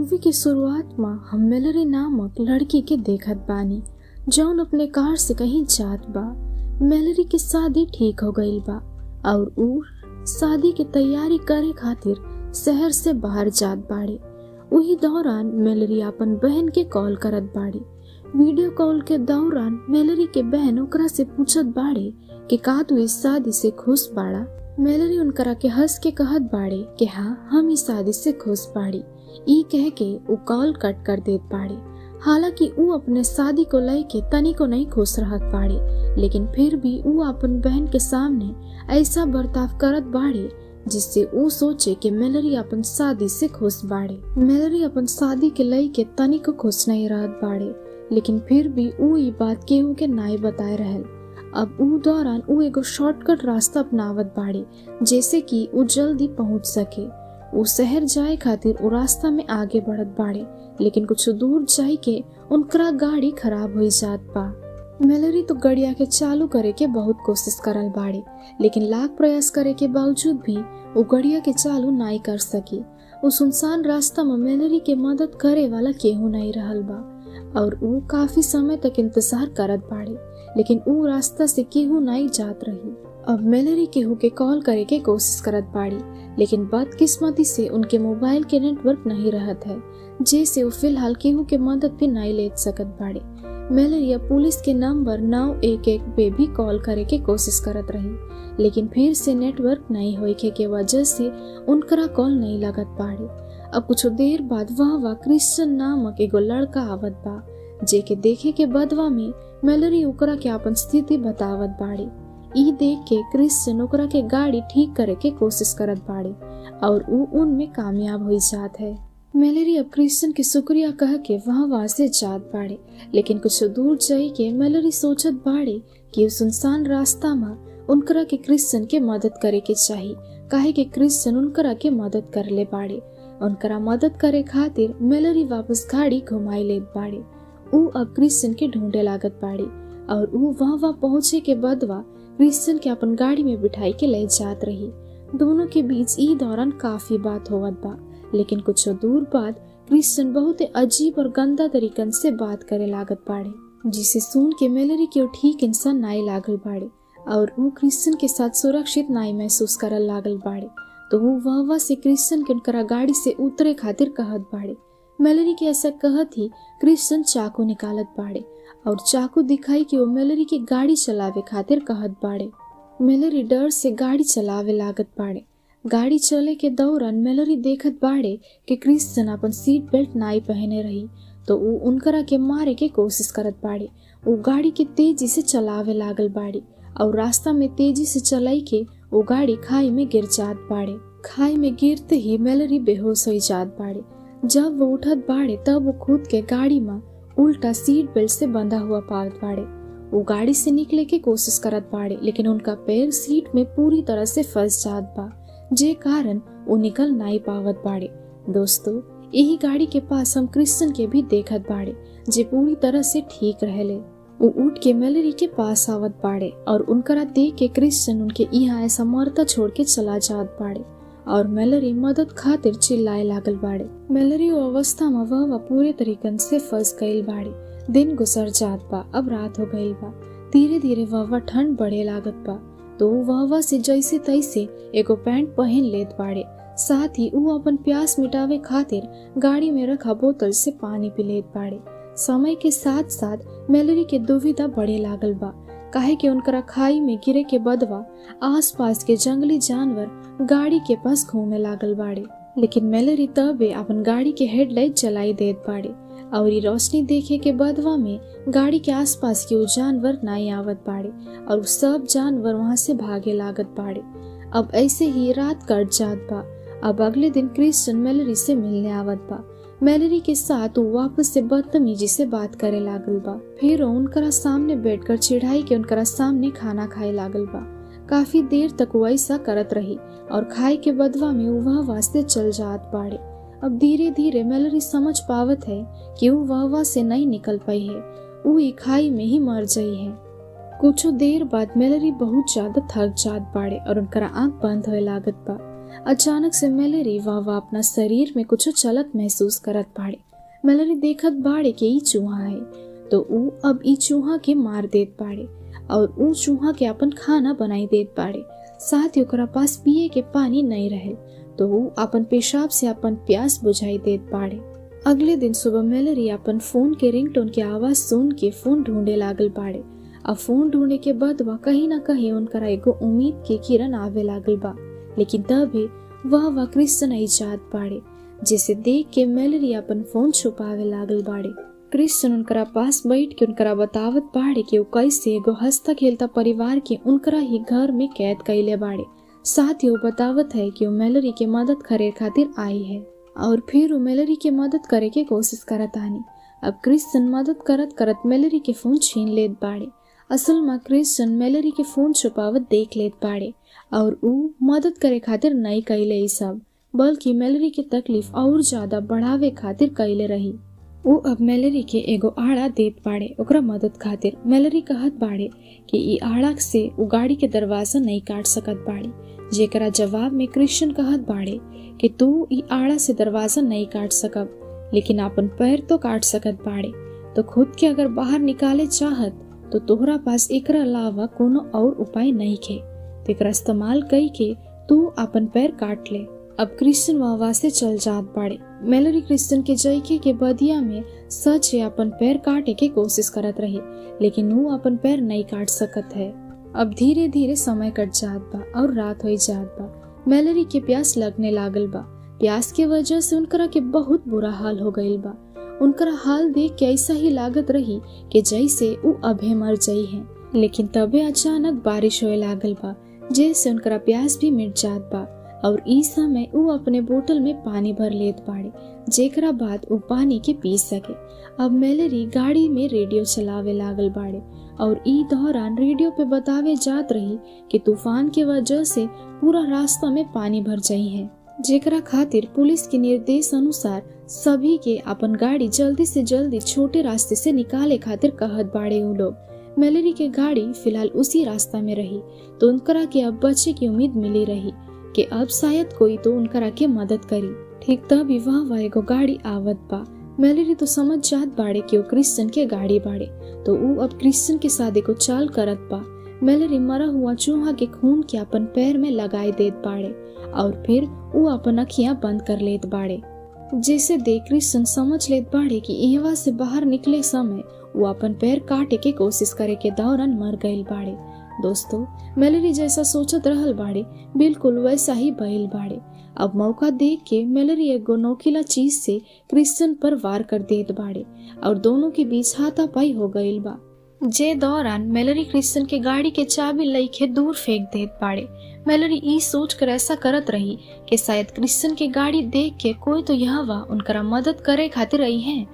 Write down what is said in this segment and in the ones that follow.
Movie के शुरुआत में हम मेलरी नामक लड़की के देखत बानी जौन अपने कार से कहीं जात बा। मेलरी की शादी ठीक हो गईल बा और ऊ शादी की तैयारी करे खातिर शहर से बाहर जात बाड़े। उही दौरान मेलरी अपन बहन के कॉल करत बाड़ी। वीडियो कॉल के दौरान मेलरी के बहन ओकरा से पूछत बाड़े कि का तू इस शादी से खुश बाड़ा। मेलरी उनकरा के हंस के कहत बाड़े कि हाँ, हम इस शादी से खुश बाड़ी। ई कह के ऊ कॉल कट कर देत बाड़े। हालांकि ऊ अपने शादी को लेके तनिको नहीं खुश रहत बाड़े, लेकिन फिर भी ऊ अपन बहन के सामने ऐसा बर्ताव करत बाड़े जिससे ऊ सोचे कि मेलरी अपन शादी से खुश बाड़े। मेलरी अपन शादी के लेके तनिको खुश नहीं रहत बाड़े, लेकिन फिर भी ऊ ई बात केहू के नाई बताए रहल। अब ऊ दौरान ऊ एगो शॉर्टकट रास्ता अपनावत बाड़े जैसे कि ऊ जल्दी पहुंच सके। ऊ शहर जाए खातिर ऊ रास्ता में आगे बढ़त बाड़े, लेकिन कुछ दूर जाए के उनकरा गाड़ी खराब हो जात बा। मेलरी तो गड़िया के चालू करे के बहुत कोशिश करल बाड़े, लेकिन लाख प्रयास करे के बावजूद भी वो गड़िया के चालू नहीं कर सकी। वो सुनसान रास्ता में मेलरी के मदद करे वाला केहू नहीं रहल बा और ऊ काफी समय तक इंतजार करत बाड़े, लेकिन ऊ रास्ता से केहू नहीं जात रही। अब मेलरी केहू के कॉल करे के कोशिश करत बाड़ी, लेकिन बदकिस्मती से उनके मोबाइल के नेटवर्क नहीं रहत है, जैसे वो फिलहाल केहू के मदद भी नहीं ले सकत बाड़े। मेलरी अब पुलिस के नंबर 911 पे भी कॉल करे के कोशिश करत रही, लेकिन फिर से नेटवर्क नहीं होए के वजह से उनकरा कॉल नहीं लगत बाड़े। अब कुछ देर बाद वहाँ क्रिश्चियन नामक एगो लड़का आवत बा, जेके देखे के बदवा में मेलरी ओकरा के अपन स्थिति बतावत बाड़ी। ई देख के क्रिश्चियन ओकरा के गाड़ी ठीक करे के कोशिश करत बाड़े और ऊ उनमें कामयाब हो जात है। मेलरी अब क्रिश्चियन के शुक्रिया कह के वहाँ से जात बाड़े, लेकिन कुछ दूर जाए के मेलरी सोचत बाड़े कि सुनसान रास्ता में उनकरा के क्रिश्चियन के मदद करे के चाहिए, काहे के क्रिश्चियन उनकरा के मदद कर ले बाड़े। उनकरा मदद करे खातिर मेलरी वापस गाड़ी घुमाई लेत बाड़े। ऊ अब क्रिश्चियन के ढूंढे लागत बाड़े और ऊ वहाँ पहुँचे के बदवा क्रिश्चियन के अपन गाड़ी में बिठाई के ले जात रही। दोनों के बीच ई दौरान काफी बात होवत बा, लेकिन कुछ दूर बाद क्रिश्चियन बहुत अजीब और गंदा तरीकन से बात करे लागत बाड़े, जिसे सुन के मेलरी के ठीक इंसान नाई लागल बाड़े और वो क्रिश्चियन के साथ सुरक्षित नाई महसूस करल लागल बाड़े। तो वो वहाँ से क्रिश्चियन के उनकरा गाड़ी से उतरे खातिर कहत बाड़े। मेलरी के ऐसा कहत ही क्रिश्चियन चाकू निकालत बाड़े और चाकू दिखाई कि वो मेलरी की गाड़ी चलावे खातिर कहत बाड़े। मेलरी डर से गाड़ी चलावे लागत बाड़े। गाड़ी चले के दौरान मेलरी देखत बाड़े कि क्रिश्चियन अपन सीट बेल्ट नाई पहने रही, तो वो उनकरा के मारे के कोशिश करत बाड़े। वो गाड़ी के तेजी से चलावे लागल बाड़ी और रास्ता में तेजी से चलाई के वो गाड़ी खाई में गिर जात बाड़े। खाई में गिरते ही मेलरी बेहोश हो जात बाड़े। जब वो उठत बाड़े तब वो खुद के गाड़ी में उल्टा सीट बेल्ट से बंधा हुआ पावत बाड़े। वो गाड़ी से निकले के कोशिश करत बाड़े, लेकिन उनका पैर सीट में पूरी तरह से फंस जात बा, जे कारण वो निकल नहीं पावत बाड़े। दोस्तों, यही गाड़ी के पास हम क्रिश्चियन के भी देखत बाड़े, जे पूरी तरह से ठीक रहले। वो उठ के मेलरी के पास आवत बाड़े और उनकरा देख के क्रिश्चियन उनके यहाँ ऐसा मरता छोड़ के चला जात बाड़े और मेलरी मदद खातिर चिल्लाए लागल बाड़े। मेलरी वो अवस्था में वह पूरे तरीकन से फंस गईल बाड़े। दिन गुजर जात बा, अब रात हो गईल बा। धीरे धीरे वह ठंड बढ़े लागत बा, तो वह से जैसे तैसे एगो पैंट पहन लेत बाड़े। साथ ही वो अपन प्यास मिटावे खातिर गाड़ी में रखा बोतल से पानी पी लेत बाड़े। समय के साथ साथ मेलरी के दुविधा बढ़े लागल बा, काहे कि उनकरा खाई में गिरे के बदवा आसपास के जंगली जानवर गाड़ी के पास घूमे लागल बाड़े। लेकिन मेलरी तबे अपन गाड़ी के हेडलाइट जलाई देत बाड़े और ये रोशनी देखे के बदवा में गाड़ी के आसपास के वो जानवर नहीं आवत बाड़े और सब जानवर वहाँ से भागे लागत बाड़े। अब ऐसे ही रात कट जात बा। अब अगले दिन क्रिश्चियन मेलरी से मिलने आवत बा। मेलरी के साथ वो वापस से बदतमीजी से बात करे लागल बा। फिर उनकरा सामने बैठकर चिढ़ाई के उनकरा सामने खाना खाए लागल बा। काफी देर तक वो ऐसा करत रही और खाए के बदवा में वो वह वास्ते चल जात बाड़े। अब धीरे धीरे मेलरी समझ पावत है कि वो वह से नहीं निकल पाई है, वो ही खाई में ही मर जाई है। कुछ देर बाद मेलरी बहुत ज्यादा थक जात बाड़े और उनकरा आँख बंद होए लागत बा। अचानक से मेलेरी वाह अपना शरीर में कुछ चलत महसूस करत बाड़े। मेलेरी देखत बाड़े कि ई चूहा है, तो ऊ अब ई चूहा के मार देत बाड़े और ऊ चूहा के अपन खाना बनाई देत बाड़े। साथ ही ओकरा पास पिए के पानी नहीं रहे, तो ऊ अपन पेशाब से अपन प्यास बुझाई देत बाड़े। अगले दिन सुबह मेलेरी अपन फोन के रिंगटोन की आवाज सुन के फोन ढूंढे लागल बाड़े। अब फोन ढूंढे के बाद वह कहीं ना कहीं उनका एगो उम्मीद के किरण आवे लागल बा, लेकिन तभी वह क्रिश्चियन आई जात बाड़े, जिसे देख के मेलेरी अपन फोन छुपावे लागल बाड़े। क्रिश्चियन उनकरा पास बैठ के उनकरा बतावत बाड़े कि वो कैसे एगो हंसता खेलता परिवार के उनकरा ही घर में कैद कैले बाड़े। साथ ही वो बतावत है कि वो मेलेरी के मदद करे खातिर आई है और फिर वो मेलेरी के मदद करे के कोशिश करत आनी। अब क्रिश्चियन मदद करत करत मेलेरी के फोन छीन लेत बाड़े। असल में क्रिश्चियन मेलेरी के फोन छुपावत देख लेत बाड़े और ऊ मदद करे खातिर नहीं कैले ई सब, बल्कि मेलेरी के तकलीफ और ज्यादा बढ़ावे खातिर कैले रही। ऊ अब मेलेरी के एगो आड़ा देत बाड़े ओकरा मदद खातिर। मेलेरी कहत बाड़े कि ई आड़ा से ऊ गाड़ी के दरवाजा नहीं काट सकत बाड़ी, जेकरा जवाब में क्रिश्चियन कहत बाड़े कि तू ई आड़ा से दरवाजा नहीं काट सकब, लेकिन अपन पैर तो काट सकत बाड़े। तो खुद के अगर बाहर निकाले चाहत तो तोहरा पास एकरा अलावा कोनो और उपाय नहीं खे, तो एकरा इस्तेमाल कई के तू अपन पैर काट ले। अब क्रिश्चियन वहां से चल जात बाड़े। मेलेरी क्रिश्चियन के जैके के बदिया में सच है अपन पैर काटे के कोशिश करत रही, लेकिन वो अपन पैर नहीं काट सकत है। अब धीरे धीरे समय कट जात बा और रात हो जात बा। मेलेरी के प्यास लगने लागल बा। प्यास के वजह से उनकरा के बहुत बुरा हाल हो गईल बा। उनकरा हाल देख के ऐसा ही लागत रही कि जैसे ऊ अभे मर जाई है, लेकिन तबे अचानक बारिश होए लागल बा, जैसे उनकरा प्यास भी मिट जात बा और इस समय ऊ अपने बोतल में पानी भर लेत बाड़े, जेकरा बाद ऊ पानी के पी सके। अब मेलेरी गाड़ी में रेडियो चलावे लागल बाड़े और ई दौरान रेडियो पे बतावे जात रही कि तूफान के वजह से पूरा रास्ता में पानी भर जाई है, जेकरा खातिर पुलिस के निर्देश अनुसार सभी के अपन गाड़ी जल्दी से जल्दी छोटे रास्ते से निकाले खातिर कहत बाड़े ऊ लोग। मेलेरी के गाड़ी फिलहाल उसी रास्ता में रही, तो उनकरा के अब बचे की उम्मीद मिली रही कि अब शायद कोई तो उनकरा के मदद करी। ठीक तभी वह एगो गाड़ी आवत बा। मेलेरी तो समझ जात बाड़े कि वो क्रिश्चियन के गाड़ी बाड़े, तो ऊ अब क्रिश्चियन के शादी को चाल करत बा। मेलेरी मरा हुआ चूहा के खून के अपन पैर में लगाई देत बाड़े और फिर ऊ अपन अखियां बंद कर लेत बाड़े। जैसे देख क्रिश्चियन समझ लेत बाड़े कि यहाँ से बाहर निकले समय वो अपन पैर काटे के कोशिश करे के दौरान मर गईल बाड़े। दोस्तों, मेलेरी जैसा सोचत रहल बाड़े बिल्कुल वैसा ही भइल बाड़े। अब मौका देख के मेलेरी एगो नोकीला चीज से क्रिश्चियन पर वार कर देत बाड़े और दोनों के बीच हाथापाई हो गईल बा। जे दौरान मेलेरी क्रिश्चियन के गाड़ी के चाबी लईके दूर फेंक देत बाड़े। मेलेरी ई सोच कर ऐसा करत रही कि शायद क्रिश्चियन के गाड़ी देख के कोई तो यहाँ उनकरा मदद करे खातिर आई है।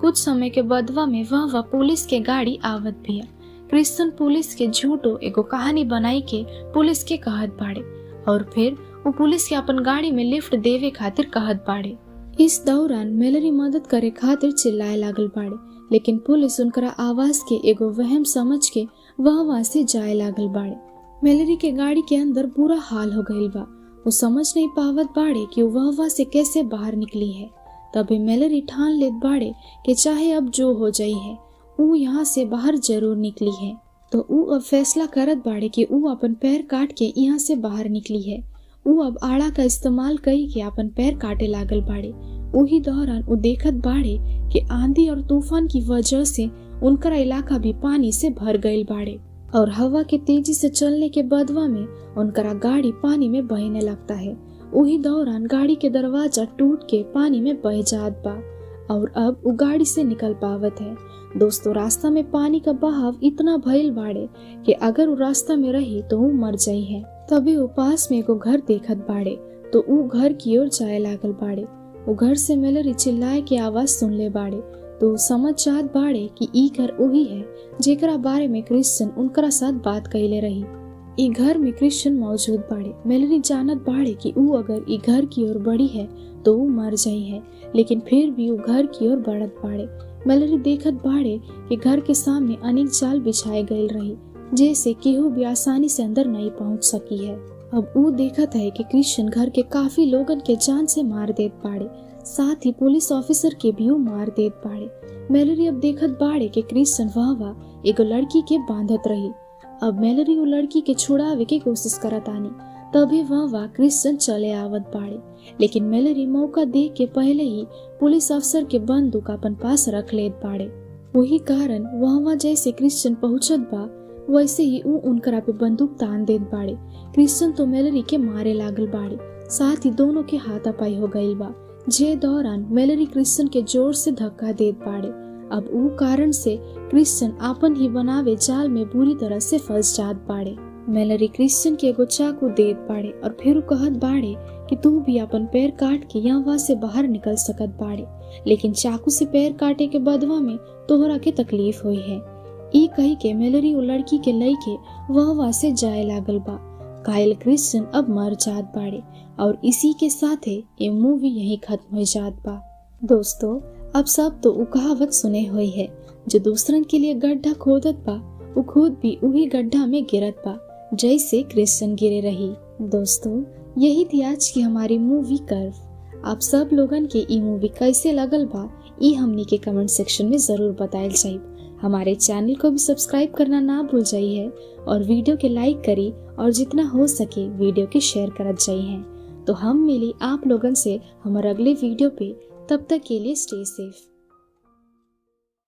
कुछ समय के बदवा में वह पुलिस के गाड़ी आवत भी है। क्रिश्चियन पुलिस के झूठो एगो कहानी बनाई के पुलिस के कहत बाड़े और फिर वो पुलिस के अपन गाड़ी में लिफ्ट देवे खातिर कहत बाड़े। इस दौरान मेलेरी मदद करे खातिर चिल्लाए लागल बाड़े, लेकिन पुलिस उनकरा आवाज के एगो वहम समझ के वहां से जाए लागल बाड़े। मेलेरी के गाड़ी के अंदर बुरा हाल हो गईल बा। वो समझ नहीं पावत बाड़े कि वो वहां से कैसे बाहर निकली है। तभी मेलेरी ठान लेत बाड़े कि चाहे अब जो हो जाई है ऊ यहाँ से बाहर जरूर निकली है। तो ऊ अब फैसला करत बाड़े कि ऊ अपन पैर काट के यहाँ से बाहर निकली है। ऊ अब आड़ा का इस्तेमाल कई के अपन पैर काटे लागल बाड़े। उही दौरान ऊ देखत बाड़े कि आंधी और तूफान की वजह से उनका इलाका भी पानी से भर गईल बाड़े और हवा के तेजी से चलने के बदवा में उनका गाड़ी पानी में बहने लगता है। उही दौरान गाड़ी के दरवाजा टूट के पानी में बह जात बा और अब वो गाड़ी से निकल पावत है। दोस्तों, रास्ता में पानी का बहाव इतना भइल बाड़े कि अगर वो रास्ता में रही तो वो मर जाई है। तभी वो पास में एगो घर देखत बाड़े, तो वो घर की ओर जाए लागल बाड़े। वो घर से मेलेरी चिल्लाए के आवाज सुन ले बाड़े, तो समझ जात बाड़े कि ई घर वही है जेकरा बारे में क्रिश्चियन उनकरा साथ बात कइले रही। ई घर में क्रिश्चियन मौजूद बाड़े। मेलेरी जानत बाड़े कि ऊ अगर ई घर की ओर बढ़ी है तो ऊ मर जाई है, लेकिन फिर भी ऊ घर की ओर बढ़त बाड़े। मेलेरी देखत बाड़े कि घर के सामने अनेक जाल बिछाए गए रही, जैसे केहू भी आसानी से अंदर नहीं पहुंच सकी है। अब ऊ देखत है कि क्रिश्चियन घर के काफी लोगन के जान से मार देत बाड़े, साथ ही पुलिस ऑफिसर के भी ऊ मार देत बाड़े। मैलरी अब देखत बाड़े कि क्रिश्चियन वहाँ एगो लड़की के बांधत रही। अब मैलरी वो लड़की के छुड़ावे के कोशिश करत आनी, तभी वहाँ क्रिश्चियन चले आवत बाड़े। लेकिन मैलरी मौका देख के पहले ही पुलिस अफसर के बंदूक अपन पास रख लेत बाड़े। वही कारण वहाँ जैसे क्रिश्चियन पहुंचत बा वैसे ही ऊ उनकरा पे बंदूक तान देत बाड़े। क्रिश्चियन तो मैलरी के मारे लागल बाड़े, साथ ही दोनों के हाथापाई हो गईल बा। जे दौरान मैलरी क्रिश्चियन के जोर से धक्का देत बाड़े। अब ऊ कारण से क्रिश्चियन आपन ही बनावे जाल में बुरी तरह से फंस जात बाड़े। मैलरी क्रिश्चियन के एगो चाकू देत बाड़े और फिर कहत बाड़े कि तू भी अपन पैर काट के यहाँ से बाहर निकल सकत बाड़े, लेकिन चाकू से पैर काटे के बदवा में तोहरा के तकलीफ हुई है। ई कही के मैलरी वो लड़की के लइके वहाँ से जाए लागल बा। घायल क्रिश्चियन अब मर जात बाड़े और इसी के साथ ये मूवी यही खत्म हो जात बा। दोस्तों, अब सब तो उ कहावत सुने हुई है, जो दूसरन के लिए गड्ढा खोदत बा वो खुद भी उही गड्ढा में गिरत बा जैसे क्रिश्चियन गिरे रही। दोस्तों, यही थी आज की हमारी मूवी कर्व। आप सब लोगन के ई मूवी कैसे लगल बा ई हमनी के कमेंट सेक्शन में जरूर बताइल जाइए। हमारे चैनल को भी सब्सक्राइब करना ना भूल जाइए और वीडियो के लाइक करी और जितना हो सके वीडियो के शेयर करत जाइए। तो हम मिली आप लोगन से हमारे अगले वीडियो पे, तब तक के लिए स्टे सेफ।